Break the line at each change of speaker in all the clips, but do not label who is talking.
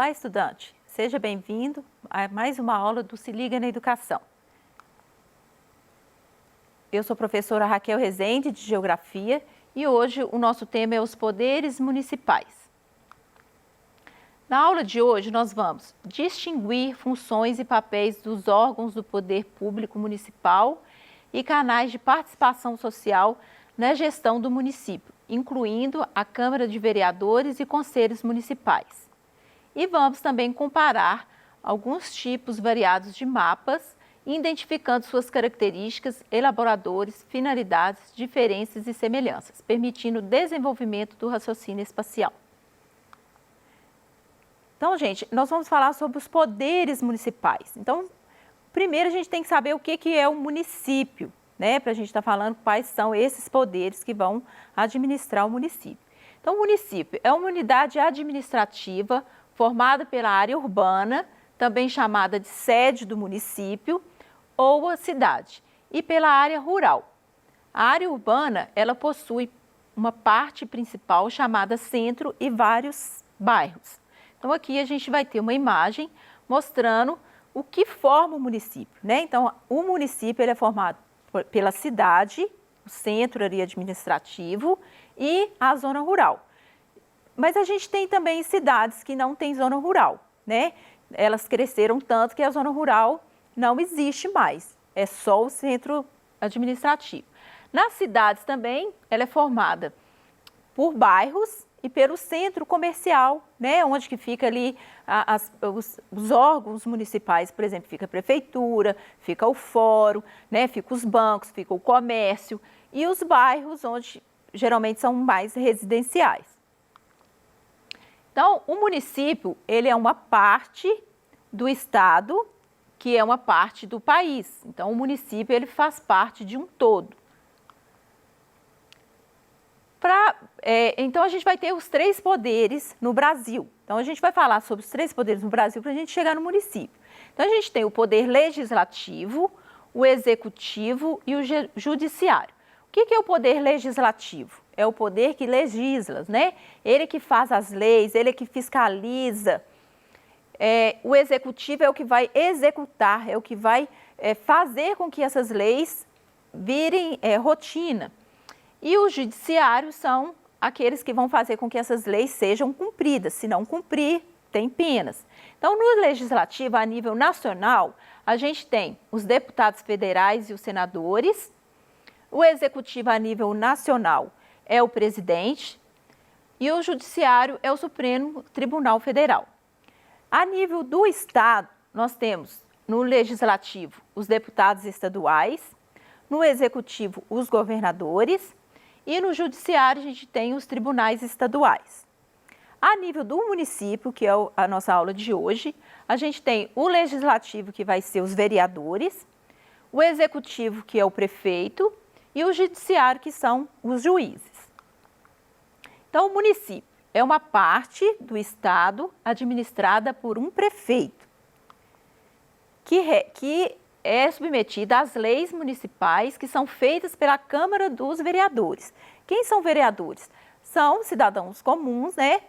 Olá, estudante! Seja bem-vindo a mais uma aula do Se Liga na Educação. Eu sou a professora Raquel Rezende, de Geografia, e hoje o nosso tema é os poderes municipais. Na aula de hoje, nós vamos distinguir funções e papéis dos órgãos do poder público municipal e canais de participação social na gestão do município, incluindo a Câmara de Vereadores e conselhos municipais. E vamos também comparar alguns tipos variados de mapas, identificando suas características, elaboradores, finalidades, diferenças e semelhanças, permitindo o desenvolvimento do raciocínio espacial. Então, gente, nós vamos falar sobre os poderes municipais. Então, primeiro a gente tem que saber o que é o município, né? Para a gente estar falando quais são esses poderes que vão administrar o município. Então, o município é uma unidade administrativa formada pela área urbana, também chamada de sede do município ou a cidade, e pela área rural. A área urbana, ela possui uma parte principal chamada centro e vários bairros. Então, aqui a gente vai ter uma imagem mostrando o que forma o município, né? Então, o município ele é formado pela cidade, o centro ali administrativo e a zona rural. Mas a gente tem também cidades que não têm zona rural, né? Elas cresceram tanto que a zona rural não existe mais, é só o centro administrativo. Nas cidades também, ela é formada por bairros e pelo centro comercial, né? Onde que fica ali os órgãos municipais, por exemplo, fica a prefeitura, fica o fórum, né? Fica os bancos, fica o comércio e os bairros onde geralmente são mais residenciais. Então, o município, ele é uma parte do estado, que é uma parte do país. Então, o município, ele faz parte de um todo. Então, a gente vai ter os três poderes no Brasil. Então, a gente vai falar sobre os três poderes no Brasil para a gente chegar no município. Então, a gente tem o poder legislativo, o executivo e o judiciário. O que é o poder legislativo? É o poder que legisla, né? Ele que faz as leis, ele que fiscaliza. O executivo é o que vai executar, é o que vai fazer com que essas leis virem rotina. E os judiciários são aqueles que vão fazer com que essas leis sejam cumpridas. Se não cumprir, tem penas. Então, no legislativo, a nível nacional, a gente tem os deputados federais e os senadores. O executivo a nível nacional é o presidente e o judiciário é o Supremo Tribunal Federal. A nível do estado, nós temos no legislativo os deputados estaduais, no executivo os governadores e no judiciário a gente tem os tribunais estaduais. A nível do município, que é a nossa aula de hoje, a gente tem o legislativo, que vai ser os vereadores, o executivo, que é o prefeito, e o judiciário, que são os juízes. Então, o município é uma parte do estado administrada por um prefeito, que é submetida às leis municipais que são feitas pela Câmara dos Vereadores. Quem são vereadores? São cidadãos comuns, né,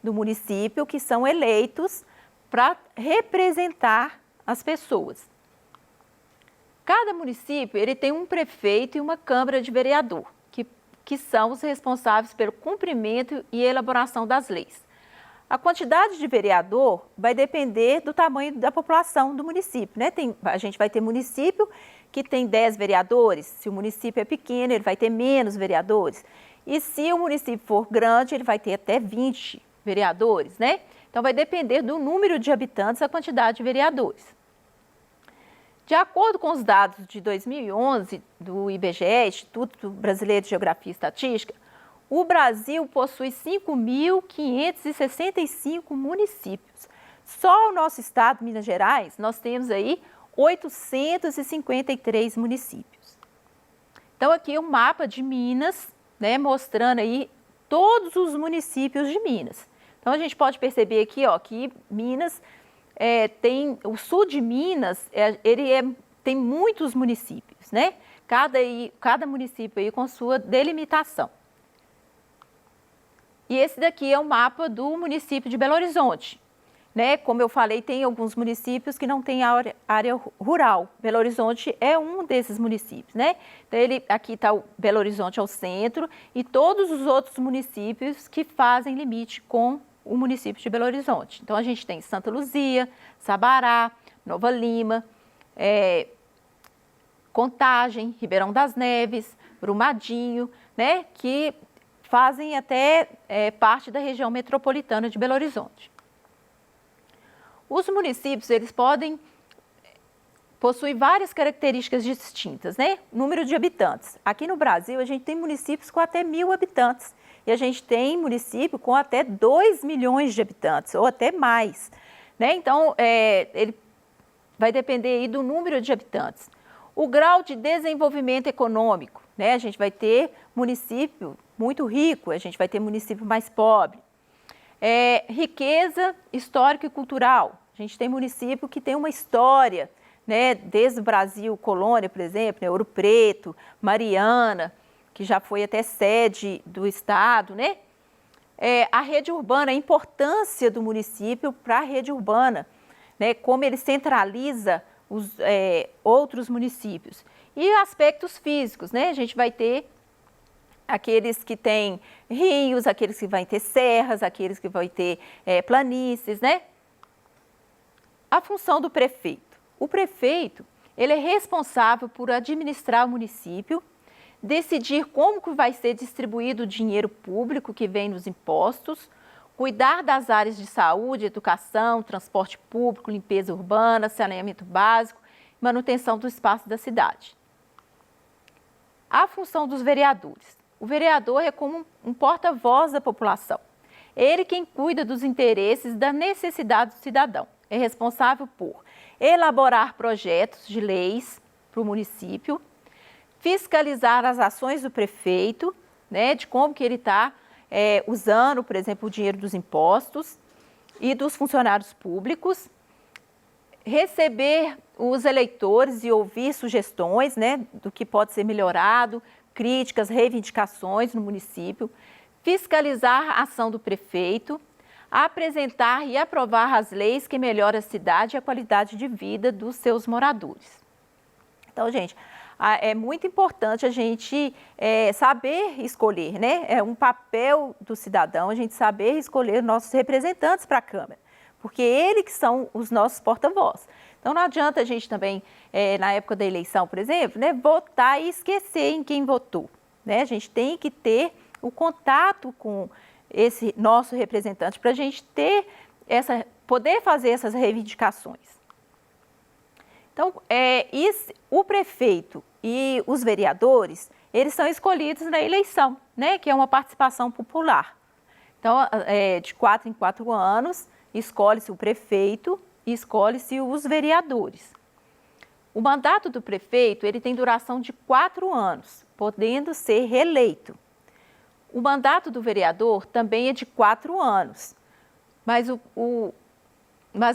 do município, que são eleitos para representar as pessoas. Cada município ele tem um prefeito e uma Câmara de Vereador, que são os responsáveis pelo cumprimento e elaboração das leis. A quantidade de vereador vai depender do tamanho da população do município, né? A gente vai ter município que tem 10 vereadores, se o município é pequeno, ele vai ter menos vereadores. E se o município for grande, ele vai ter até 20 vereadores, né? Então, vai depender do número de habitantes, a quantidade de vereadores. De acordo com os dados de 2011 do IBGE, Instituto Brasileiro de Geografia e Estatística, o Brasil possui 5.565 municípios. Só o nosso estado, Minas Gerais, nós temos aí 853 municípios. Então, aqui é um mapa de Minas, né, mostrando aí todos os municípios de Minas. Então, a gente pode perceber aqui, ó, que Minas o sul de Minas, tem muitos municípios, né? Cada município aí com sua delimitação. E esse daqui é o mapa do município de Belo Horizonte, né? Como eu falei, tem alguns municípios que não têm área rural. Belo Horizonte é um desses municípios, né? Então, aqui está o Belo Horizonte ao centro e todos os outros municípios que fazem limite com o município de Belo Horizonte. Então, a gente tem Santa Luzia, Sabará, Nova Lima, Contagem, Ribeirão das Neves, Brumadinho, né? Que fazem até parte da região metropolitana de Belo Horizonte. Os municípios, eles possuem várias características distintas, né? Número de habitantes. Aqui no Brasil, a gente tem municípios com até 1.000 habitantes. E a gente tem município com até 2 milhões de habitantes, ou até mais, né? Então, ele vai depender aí do número de habitantes. O grau de desenvolvimento econômico, né? A gente vai ter município muito rico, a gente vai ter município mais pobre. Riqueza histórica e cultural. A gente tem município que tem uma história, né? Desde o Brasil, colônia, por exemplo, né? Ouro Preto, Mariana, que já foi até sede do estado, né? A rede urbana, a importância do município para a rede urbana, né? Como ele centraliza os outros municípios. E aspectos físicos, né? A gente vai ter aqueles que têm rios, aqueles que vão ter serras, aqueles que vão ter planícies, né? A função do prefeito. O prefeito, ele é responsável por administrar o município, decidir como que vai ser distribuído o dinheiro público que vem nos impostos, cuidar das áreas de saúde, educação, transporte público, limpeza urbana, saneamento básico, manutenção do espaço da cidade. A função dos vereadores. O vereador é como um porta-voz da população. Ele quem cuida dos interesses da necessidade do cidadão. É responsável por elaborar projetos de leis para o município, fiscalizar as ações do prefeito, né, de como que ele está usando, por exemplo, o dinheiro dos impostos e dos funcionários públicos, receber os eleitores e ouvir sugestões, né, do que pode ser melhorado, críticas, reivindicações no município, fiscalizar a ação do prefeito, apresentar e aprovar as leis que melhoram a cidade e a qualidade de vida dos seus moradores. Então, gente, é muito importante a gente saber escolher, né? É um papel do cidadão a gente saber escolher nossos representantes para a Câmara, porque eles que são os nossos porta-voz. Então, não adianta a gente também, na época da eleição, por exemplo, né, votar e esquecer em quem votou, né? A gente tem que ter o contato com esse nosso representante para a gente ter poder fazer essas reivindicações. Então, o prefeito e os vereadores, eles são escolhidos na eleição, né, que é uma participação popular. Então, de 4 em 4 anos, escolhe-se o prefeito e escolhe-se os vereadores. O mandato do prefeito, ele tem duração de 4 anos, podendo ser reeleito. O mandato do vereador também é de 4 anos, mas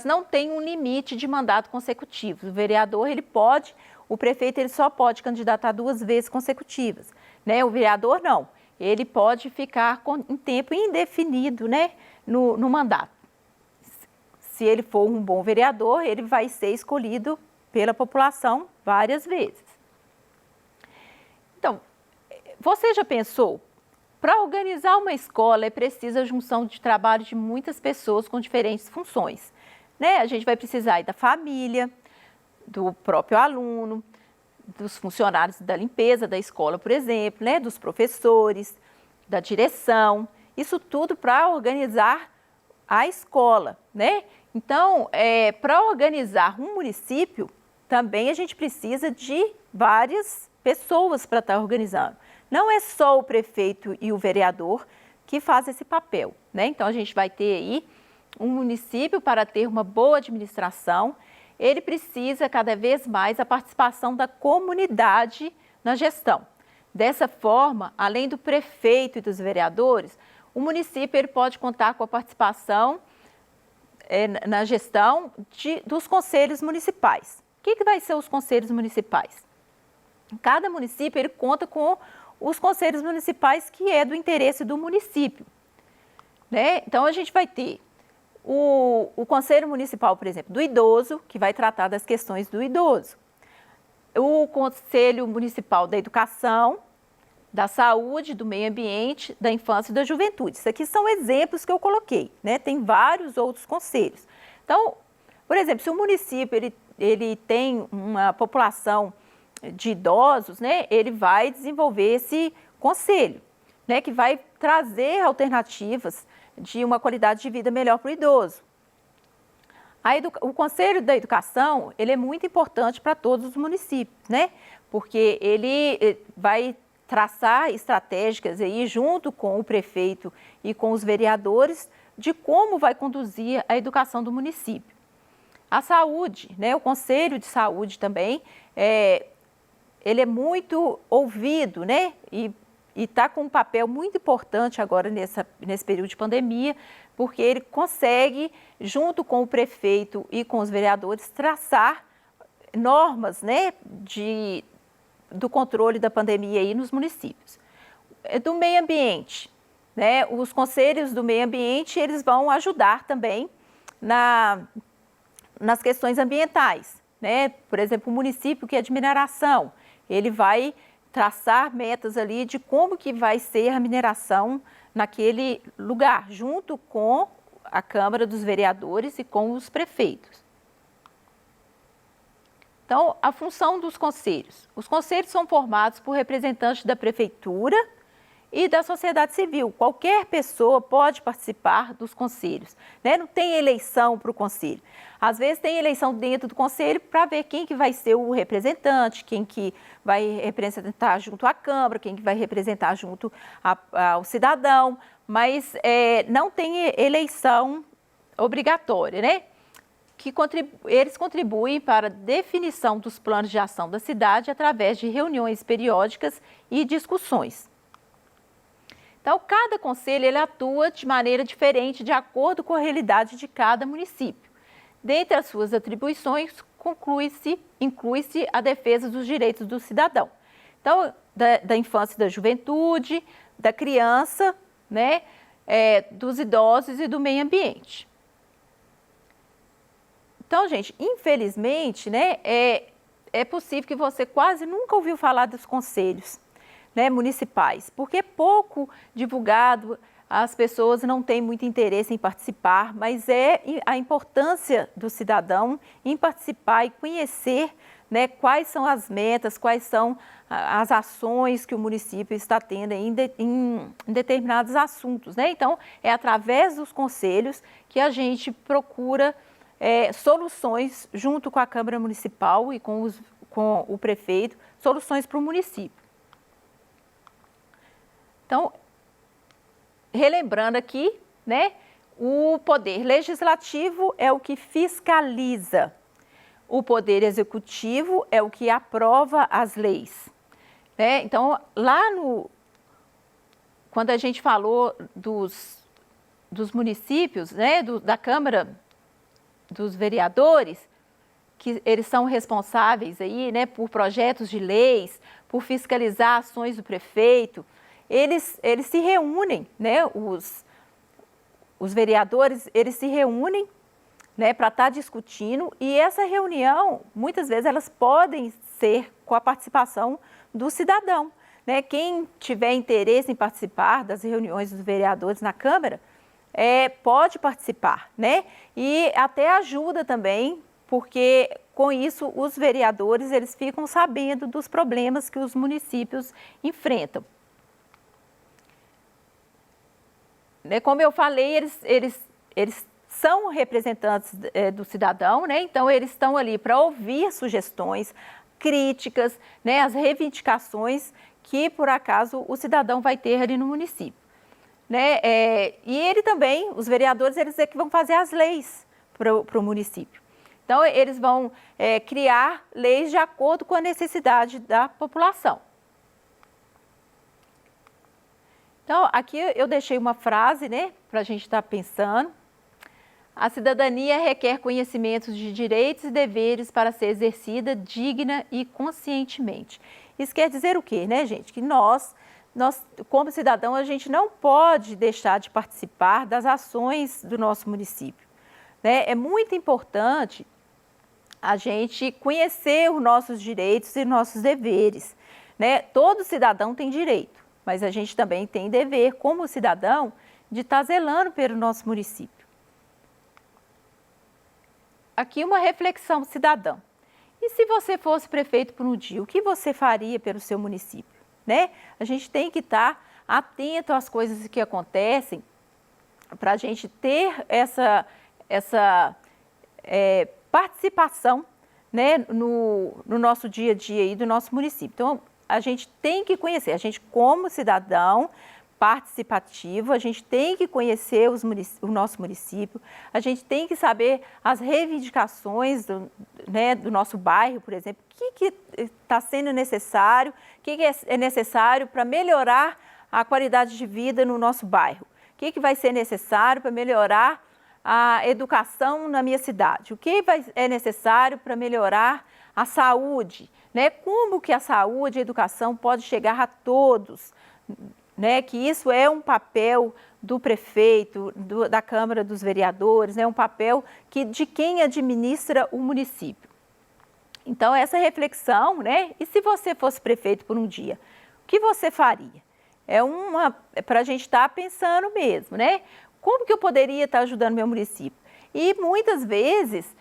não tem um limite de mandato consecutivo. O vereador, o prefeito ele só pode candidatar 2 vezes consecutivas, né? O vereador não, ele pode ficar em tempo indefinido, né, no mandato. Se ele for um bom vereador, ele vai ser escolhido pela população várias vezes. Então, você já pensou? Para organizar uma escola é preciso a junção de trabalho de muitas pessoas com diferentes funções, né? A gente vai precisar da família, do próprio aluno, dos funcionários da limpeza da escola, por exemplo, né? Dos professores, da direção, isso tudo para organizar a escola, né? Então, para organizar um município, também a gente precisa de várias pessoas para estar organizando. Não é só o prefeito e o vereador que fazem esse papel, né? Então, a gente vai ter aí um município para ter uma boa administração, ele precisa cada vez mais a participação da comunidade na gestão. Dessa forma, além do prefeito e dos vereadores, o município ele pode contar com a participação na gestão dos conselhos municipais. O que vai ser os conselhos municipais? Cada município ele conta com os conselhos municipais que é do interesse do município, né? Então, a gente vai ter o Conselho Municipal, por exemplo, do Idoso, que vai tratar das questões do idoso. O Conselho Municipal da Educação, da Saúde, do Meio Ambiente, da Infância e da Juventude. Isso aqui são exemplos que eu coloquei, né? Tem vários outros conselhos. Então, por exemplo, se o município ele tem uma população de idosos, né? Ele vai desenvolver esse conselho, né? Que vai trazer alternativas de uma qualidade de vida melhor para o idoso. O Conselho da Educação, ele é muito importante para todos os municípios, né? Porque ele vai traçar estratégicas aí junto com o prefeito e com os vereadores de como vai conduzir a educação do município. A saúde, né? O Conselho de Saúde também, ele é muito ouvido, né? E está com um papel muito importante agora nesse período de pandemia, porque ele consegue, junto com o prefeito e com os vereadores, traçar normas, né, do controle da pandemia aí nos municípios. Do meio ambiente, né, os conselhos do meio ambiente, eles vão ajudar também nas questões ambientais, né? Por exemplo, o município que é de mineração, ele vai traçar metas ali de como que vai ser a mineração naquele lugar, junto com a Câmara dos Vereadores e com os prefeitos. Então, a função dos conselhos. Os conselhos são formados por representantes da prefeitura e da sociedade civil. Qualquer pessoa pode participar dos conselhos, né? Não tem eleição para o conselho. Às vezes tem eleição dentro do conselho para ver quem que vai ser o representante, quem que vai representar junto à Câmara, quem que vai representar junto ao cidadão, mas não tem eleição obrigatória, né? Eles contribuem para a definição dos planos de ação da cidade através de reuniões periódicas e discussões. Então, cada conselho ele atua de maneira diferente de acordo com a realidade de cada município. Dentre as suas atribuições, inclui-se a defesa dos direitos do cidadão. Então, da infância e da juventude, da criança, né, dos idosos e do meio ambiente. Então, gente, infelizmente, né, é possível que você quase nunca ouviu falar dos conselhos, né, municipais, porque é pouco divulgado, as pessoas não têm muito interesse em participar, mas é a importância do cidadão em participar e conhecer, né, quais são as metas, quais são as ações que o município está tendo em determinados assuntos, né? Então, é através dos conselhos que a gente procura soluções junto com a Câmara Municipal e com o prefeito, soluções para o município. Então, relembrando aqui, né, o poder legislativo é o que fiscaliza, o poder executivo é o que aprova as leis, né? Então, quando a gente falou dos municípios, né, da Câmara dos Vereadores, que eles são responsáveis aí, né, por projetos de leis, por fiscalizar ações do prefeito, eles se reúnem, né, os vereadores, eles se reúnem, né, para estar discutindo, e essa reunião, muitas vezes, elas podem ser com a participação do cidadão, né? Quem tiver interesse em participar das reuniões dos vereadores na Câmara, pode participar, né? E até ajuda também, porque com isso os vereadores, eles ficam sabendo dos problemas que os municípios enfrentam. Como eu falei, eles são representantes do cidadão, né? Então eles estão ali para ouvir sugestões, críticas, né? As reivindicações que por acaso o cidadão vai ter ali no município, né? E ele também, os vereadores, eles é que vão fazer as leis para o município. Então eles vão criar leis de acordo com a necessidade da população. Então, aqui eu deixei uma frase, né, para a gente estar pensando. A cidadania requer conhecimentos de direitos e deveres para ser exercida digna e conscientemente. Isso quer dizer o quê, né, gente? Que nós, como cidadão, a gente não pode deixar de participar das ações do nosso município, né? É muito importante a gente conhecer os nossos direitos e nossos deveres, né? Todo cidadão tem direito, mas a gente também tem dever, como cidadão, de estar zelando pelo nosso município. Aqui uma reflexão cidadã. E se você fosse prefeito por um dia, o que você faria pelo seu município? Né? A gente tem que estar atento às coisas que acontecem para a gente ter essa participação, né, no nosso dia a dia aí do nosso município. Então, a gente tem que conhecer, a gente como cidadão participativo, a gente tem que conhecer o nosso município, a gente tem que saber as reivindicações do nosso bairro, por exemplo, o que está sendo necessário, o que é necessário para melhorar a qualidade de vida no nosso bairro, o que vai ser necessário para melhorar a educação na minha cidade, o que é necessário para melhorar a saúde, né? Como que a saúde e a educação pode chegar a todos, né, que isso é um papel do prefeito, da Câmara dos Vereadores, é um papel de quem administra o município. Então, essa reflexão, né, e se você fosse prefeito por um dia, o que você faria? É para a gente estar pensando mesmo, né? Como que eu poderia estar ajudando meu município? E muitas vezes,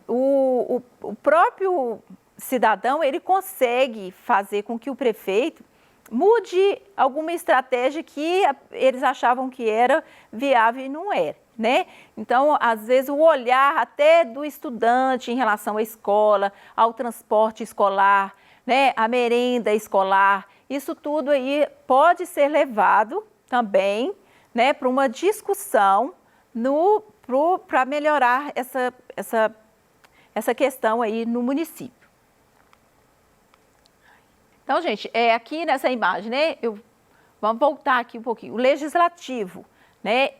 o próprio cidadão, ele consegue fazer com que o prefeito mude alguma estratégia que eles achavam que era viável e não era, né? Então, às vezes, o olhar até do estudante em relação à escola, ao transporte escolar, né, à merenda escolar, isso tudo aí pode ser levado também, né, para uma discussão para melhorar essa questão aí no município. Então, gente, aqui nessa imagem, né, vamos voltar aqui um pouquinho. O legislativo, né,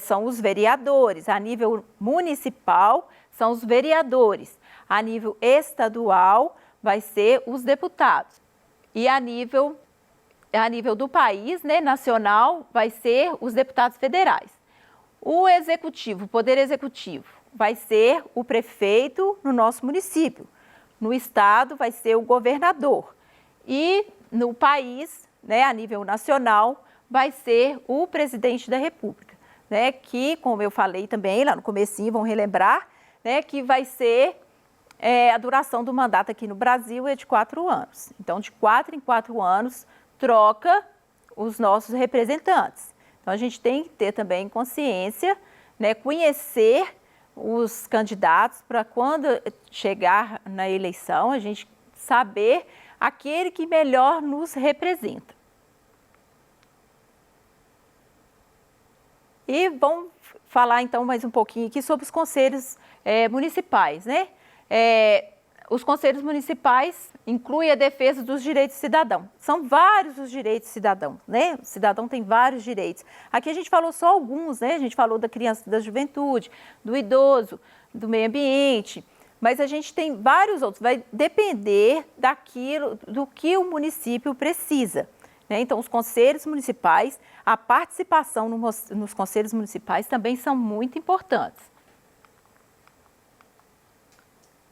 são os vereadores. A nível municipal, são os vereadores. A nível estadual, vai ser os deputados. E a nível do país, né, nacional, vai ser os deputados federais. O executivo, o poder executivo, vai ser o prefeito no nosso município. No estado, vai ser o governador. E no país, né, a nível nacional, vai ser o presidente da República, né, que, como eu falei também lá no comecinho, vão relembrar, né, que vai ser a duração do mandato aqui no Brasil é de 4 anos. Então, de 4 em 4 anos, troca os nossos representantes. Então, a gente tem que ter também consciência, né, conhecer os candidatos para quando chegar na eleição, a gente saber aquele que melhor nos representa. E vamos falar então mais um pouquinho aqui sobre os conselhos municipais, né? Os conselhos municipais incluem a defesa dos direitos do cidadão. São vários os direitos do cidadão, né? O cidadão tem vários direitos. Aqui a gente falou só alguns, né? A gente falou da criança, da juventude, do idoso, do meio ambiente. Mas a gente tem vários outros, vai depender do que o município precisa, né? Então, os conselhos municipais, a participação nos conselhos municipais também são muito importantes.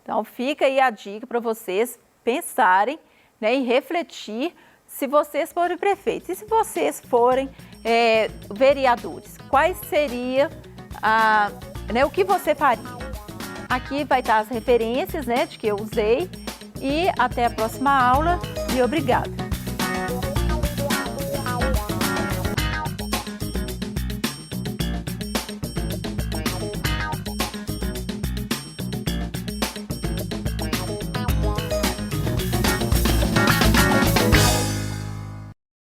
Então, fica aí a dica para vocês pensarem, né, e refletir se vocês forem prefeitos. E se vocês forem vereadores, quais seria o que você faria? Aqui vai estar as referências, né, de que eu usei, e até a próxima aula e obrigada.